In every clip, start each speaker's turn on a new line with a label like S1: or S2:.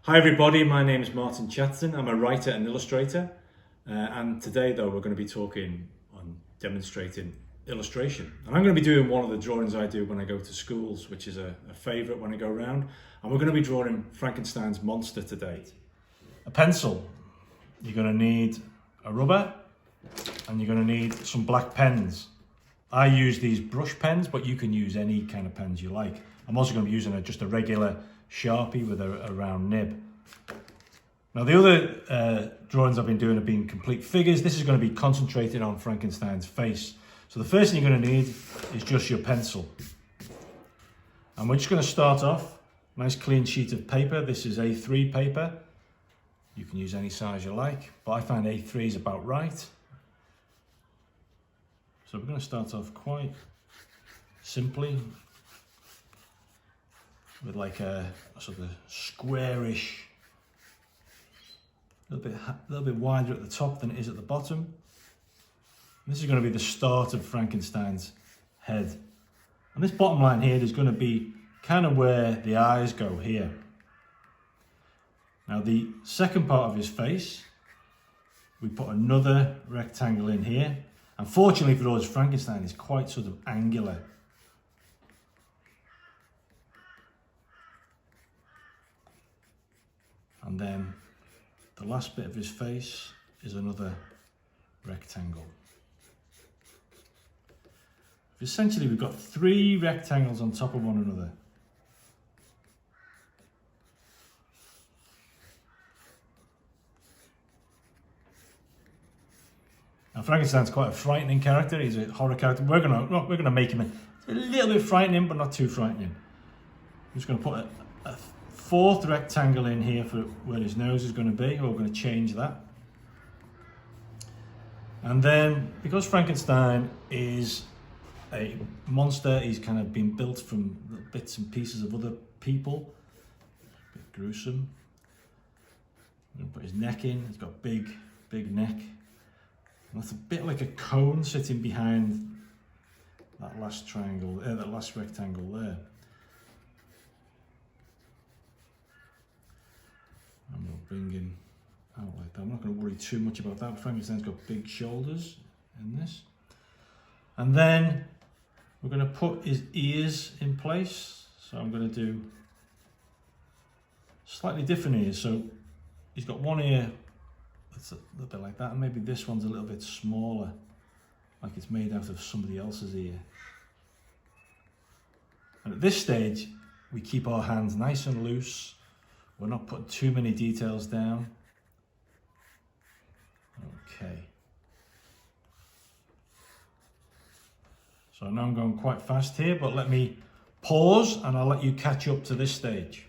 S1: Hi everybody, my name is Martin Chatterton. I'm a writer and illustrator, and today though we're going to be talking on demonstrating illustration. And I'm going to be doing one of the drawings I do when I go to schools, which is a favourite when I go around. And we're going to be drawing Frankenstein's monster today. A pencil, you're going to need a rubber, and you're going to need some black pens. I use these brush pens, but you can use any kind of pens you like. I'm also going to be using just a regular Sharpie with a round nib. Now the other drawings I've been doing have been complete figures. This is going to be concentrated on Frankenstein's face. So the first thing you're going to need is just your pencil. And we're just going to start off, nice clean sheet of paper. This is A3 paper. You can use any size you like, but I find A3 is about right. So we're going to start off quite simply with like a sort of squarish, a little bit wider at the top than it is at the bottom. And this is going to be the start of Frankenstein's head. And this bottom line here is going to be kind of where the eyes go here. Now the second part of his face, we put another rectangle in here. Unfortunately for us, Frankenstein is quite sort of angular. And then the last bit of his face is another rectangle. Essentially, we've got three rectangles on top of one another. Now, Frankenstein's quite a frightening character. He's a horror character. We're gonna make him a little bit frightening, but not too frightening. I'm just going to put a fourth rectangle in here for where his nose is going to be. We're going to change that. And then, because Frankenstein is a monster, he's kind of been built from bits and pieces of other people. A bit gruesome. I'm going to put his neck in. He's got a big neck. And that's a bit like a cone sitting behind that last triangle, that last rectangle there. And we'll bring him out like that. I'm not going to worry too much about that. Frankenstein's got big shoulders in this. And then we're going to put his ears in place. So I'm going to do slightly different ears. So he's got one ear that's a little bit like that, and maybe this one's a little bit smaller, like it's made out of somebody else's ear. And at this stage, we keep our hands nice and loose. We're not putting too many details down. Okay. So now I'm going quite fast here, but let me pause and I'll let you catch up to this stage.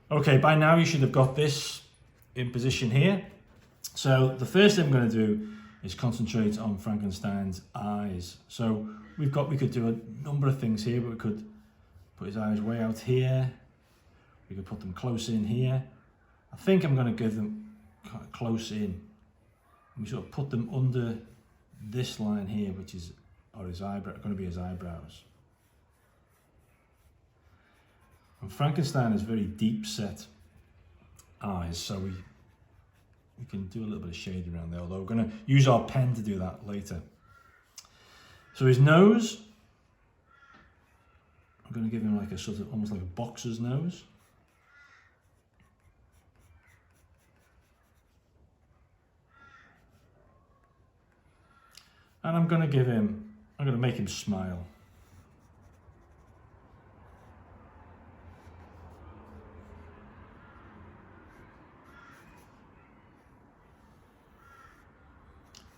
S1: Okay, by now you should have got this in position here. So the first thing I'm going to do is concentrate on Frankenstein's eyes. So we could do a number of things here, but we could put his eyes way out here. We could put them close in here. I think I'm going to give them close in. We sort of put them under this line here, which is his eyebrow, going to be his eyebrows. And Frankenstein has very deep set eyes, so we can do a little bit of shade around there, although we're going to use our pen to do that later. So his nose, I'm going to give him like a sort of almost like a boxer's nose. And I'm going to make him smile.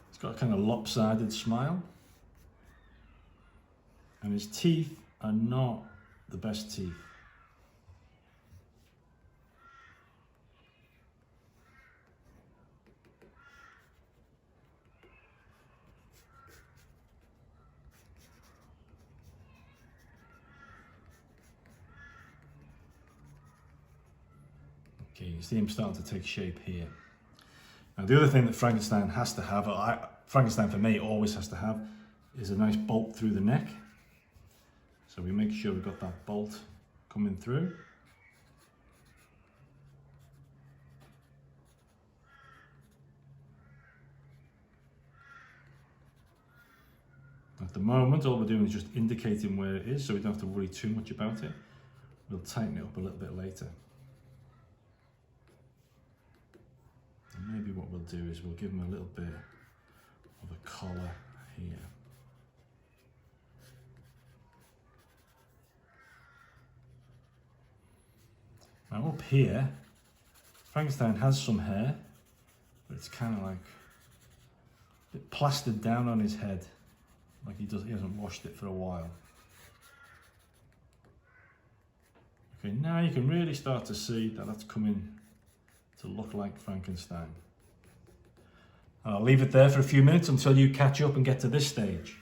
S1: He's got a kind of lopsided smile. And his teeth are not the best teeth. Okay, you see him starting to take shape here. Now the other thing that Frankenstein has to have, Frankenstein for me always has to have, is a nice bolt through the neck. So we make sure we've got that bolt coming through. At the moment, all we're doing is just indicating where it is, so we don't have to worry too much about it. We'll tighten it up a little bit later. And maybe what we'll do is we'll give him a little bit of a collar here. Now up here, Frankenstein has some hair, but it's kind of like a bit plastered down on his head, like he hasn't washed it for a while. Okay, now you can really start to see that that's coming to look like Frankenstein. I'll leave it there for a few minutes until you catch up and get to this stage.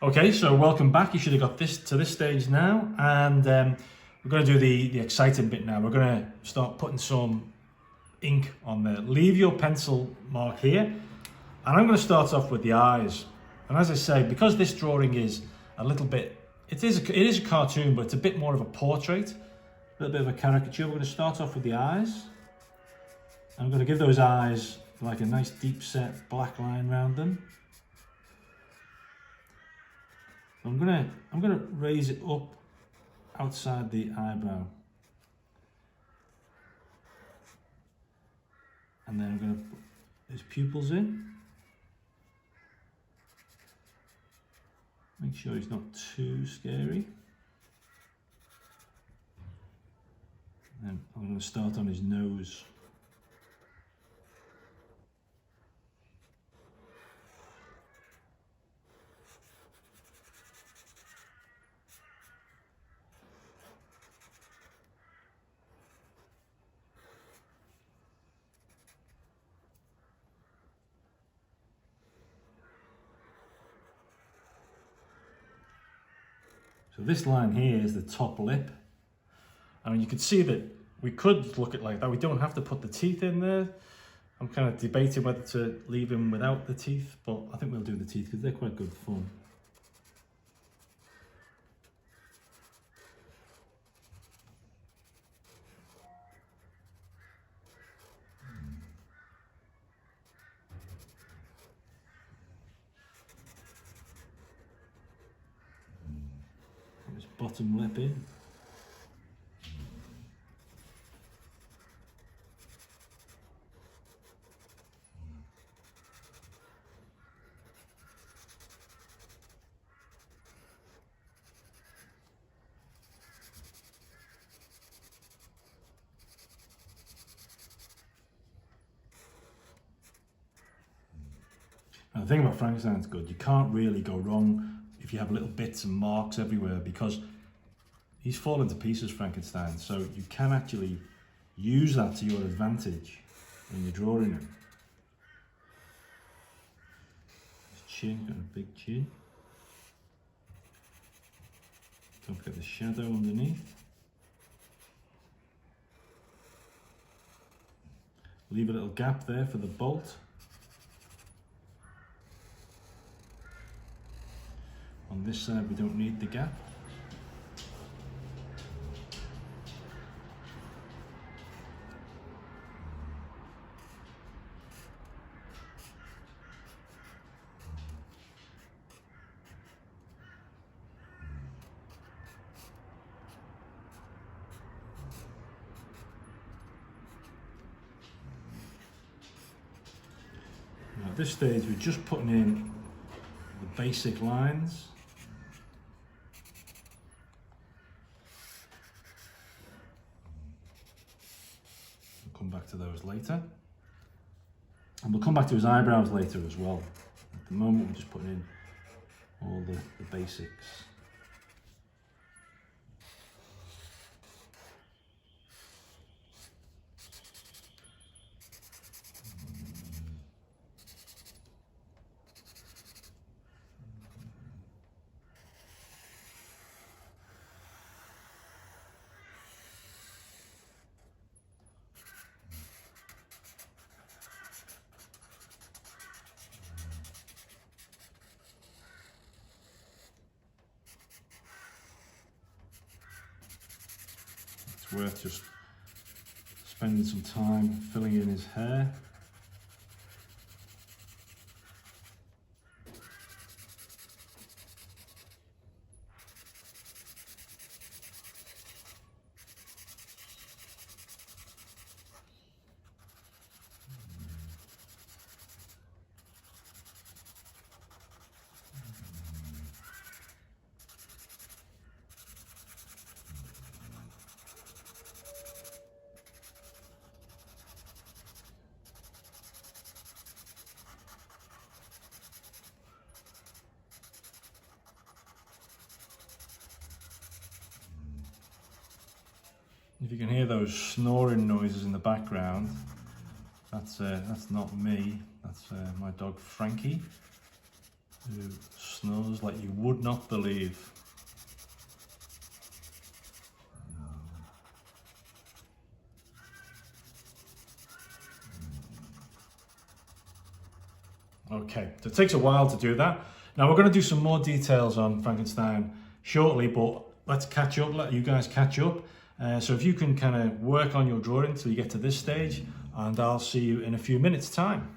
S1: Okay, so welcome back. You should have got this to this stage now, and we're going to do the exciting bit now. We're going to start putting some ink on there. Leave your pencil mark here, and I'm going to start off with the eyes. And as I say, because this drawing is a little bit, it is a cartoon, but it's a bit more of a portrait, a little bit of a caricature. We're going to start off with the eyes. I'm going to give those eyes like a nice deep set black line around them. I'm gonna raise it up outside the eyebrow, and then I'm gonna put his pupils in. Make sure he's not too scary. And I'm gonna start on his nose. So this line here is the top lip. I mean, you could see that we could look at it like that. We don't have to put the teeth in there. I'm kind of debating whether to leave him without the teeth, but I think we'll do the teeth because they're quite good fun. Put his bottom lip in. The thing about Frankenstein's good, you can't really go wrong if you have little bits and marks everywhere, because he's fallen to pieces, Frankenstein, so you can actually use that to your advantage when you're drawing him. His chin, got a big chin. Don't forget the shadow underneath. Leave a little gap there for the bolt. On this side, we don't need the gap. Now at this stage, we're just putting in the basic lines. Come back to those later, and we'll come back to his eyebrows later as well. At the moment, we're just putting in all the basics. It's worth just spending some time filling in his hair. If you can hear those snoring noises in the background, that's not me, that's my dog Frankie. who snores like you would not believe. Okay, so it takes a while to do that. Now we're going to do some more details on Frankenstein shortly, but let's catch up, let you guys catch up. So if you can kind of work on your drawing till you get to this stage, and I'll see you in a few minutes' time.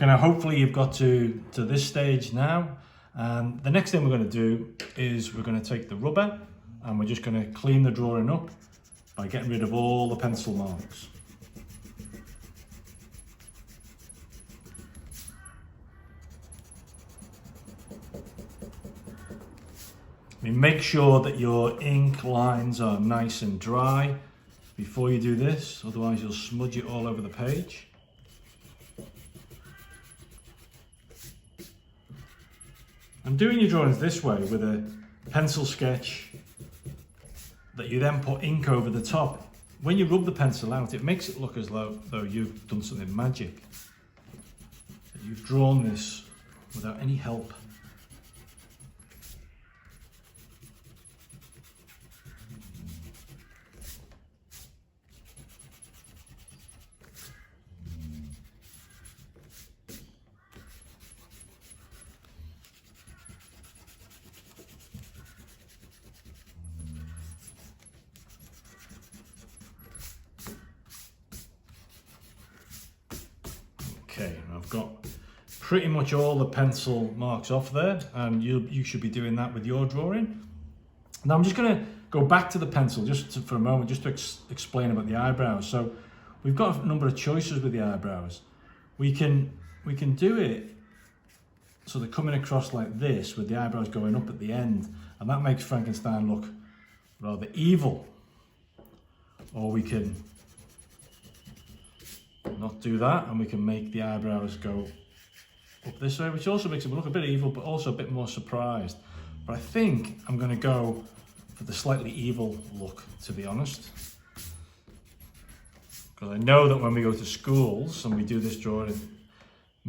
S1: Okay, now hopefully you've got to this stage now. And the next thing we're going to do is we're going to take the rubber and we're just going to clean the drawing up by getting rid of all the pencil marks. Make sure that your ink lines are nice and dry before you do this, otherwise you'll smudge it all over the page. And doing your drawings this way with a pencil sketch that you then put ink over the top, when you rub the pencil out, it makes it look as though you've done something magic. That you've drawn this without any help. Okay, I've got pretty much all the pencil marks off there, and you should be doing that with your drawing. Now I'm just going to go back to the pencil for a moment, just to explain about the eyebrows. So we've got a number of choices with the eyebrows. We can do it so they're coming across like this, with the eyebrows going up at the end, and that makes Frankenstein look rather evil. Or we can not do that, and we can make the eyebrows go up this way, which also makes it look a bit evil, but also a bit more surprised. But I think I'm going to go for the slightly evil look, to be honest. Because I know that when we go to schools and we do this drawing,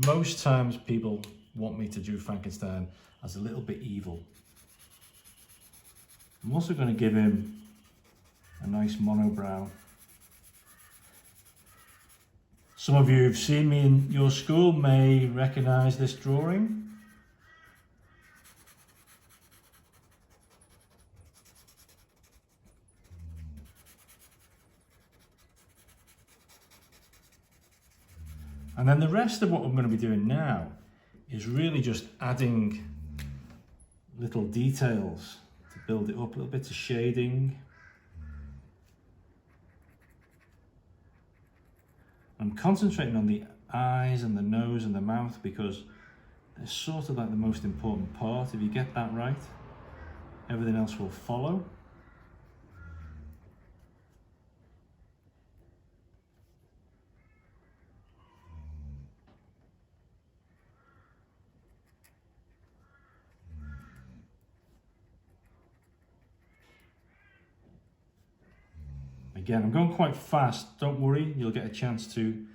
S1: most times people want me to do Frankenstein as a little bit evil. I'm also going to give him a nice monobrow. Some of you who've seen me in your school may recognise this drawing. And then the rest of what I'm going to be doing now is really just adding little details to build it up, little bits of shading. I'm concentrating on the eyes and the nose and the mouth because they're sort of like the most important part. If you get that right, everything else will follow. Again, I'm going quite fast, don't worry, you'll get a chance to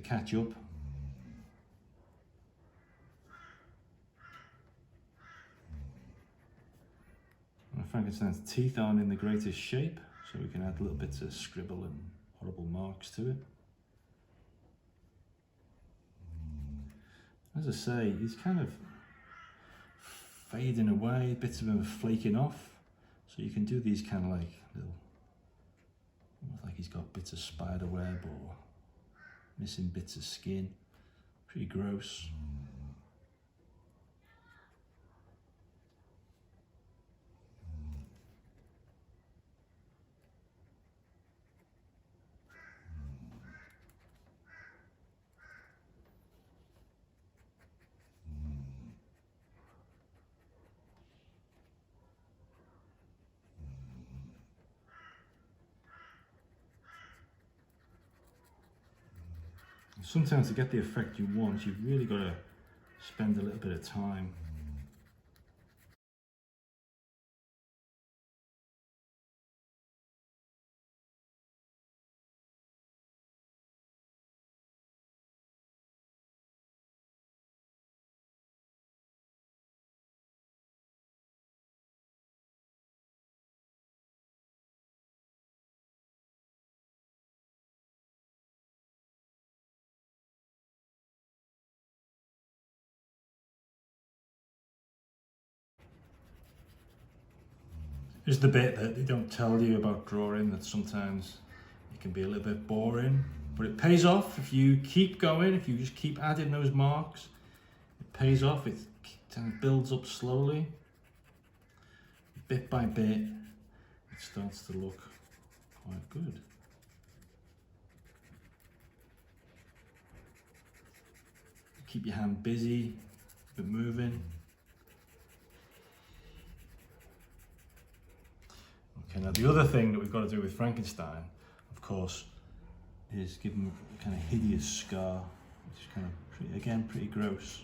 S1: catch up. Frankenstein's teeth aren't in the greatest shape, so we can add little bits of scribble and horrible marks to it. As I say, he's kind of fading away, bits of him are flaking off, so you can do these kind of like little, almost like he's got bits of spider web or missing bits of skin. Pretty gross. Sometimes to get the effect you want, you've really got to spend a little bit of time. Is the bit that they don't tell you about drawing, that sometimes it can be a little bit boring, but it pays off if you keep going, if you just keep adding those marks. It pays off, it kind of builds up slowly. Bit by bit, it starts to look quite good. Keep your hand busy, keep it moving. Okay, now the other thing that we've got to do with Frankenstein, of course, is give him a kind of hideous scar, which is kind of, pretty gross.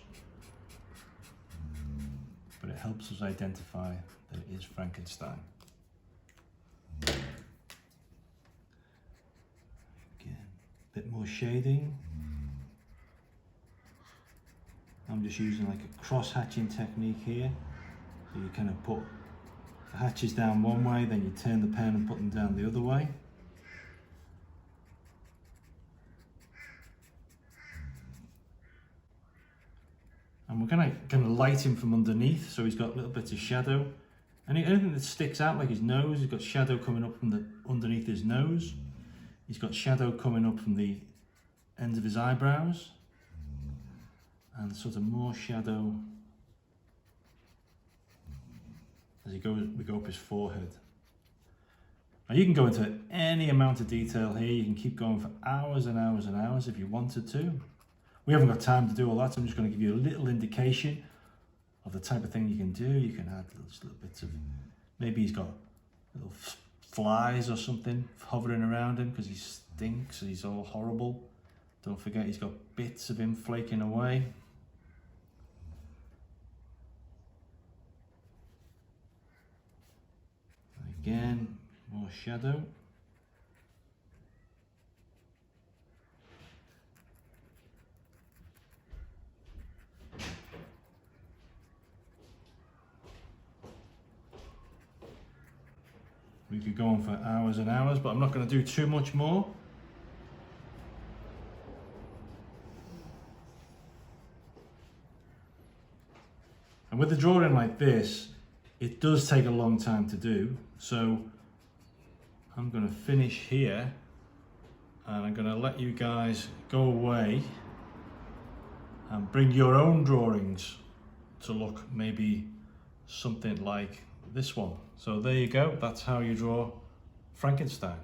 S1: But it helps us identify that it is Frankenstein. Again, a bit more shading. I'm just using like a cross-hatching technique here. So you kind of put the hatches down one way, then you turn the pen and put them down the other way. And we're gonna light him from underneath, so he's got little bits of shadow. Anything that sticks out, like his nose, he's got shadow coming up from the underneath his nose. He's got shadow coming up from the ends of his eyebrows. And sort of more shadow as we go up his forehead. Now you can go into any amount of detail here. You can keep going for hours and hours and hours if you wanted to. We haven't got time to do all that, so I'm just going to give you a little indication of the type of thing you can do. You can add little bits of, maybe he's got little flies or something hovering around him because he stinks and he's all horrible. Don't forget he's got bits of him flaking away. Again, more shadow. We could go on for hours and hours, but I'm not going to do too much more. And with a drawing like this, it does take a long time to do. So I'm going to finish here and I'm going to let you guys go away and bring your own drawings to look maybe something like this one. So there you go, that's how you draw Frankenstein.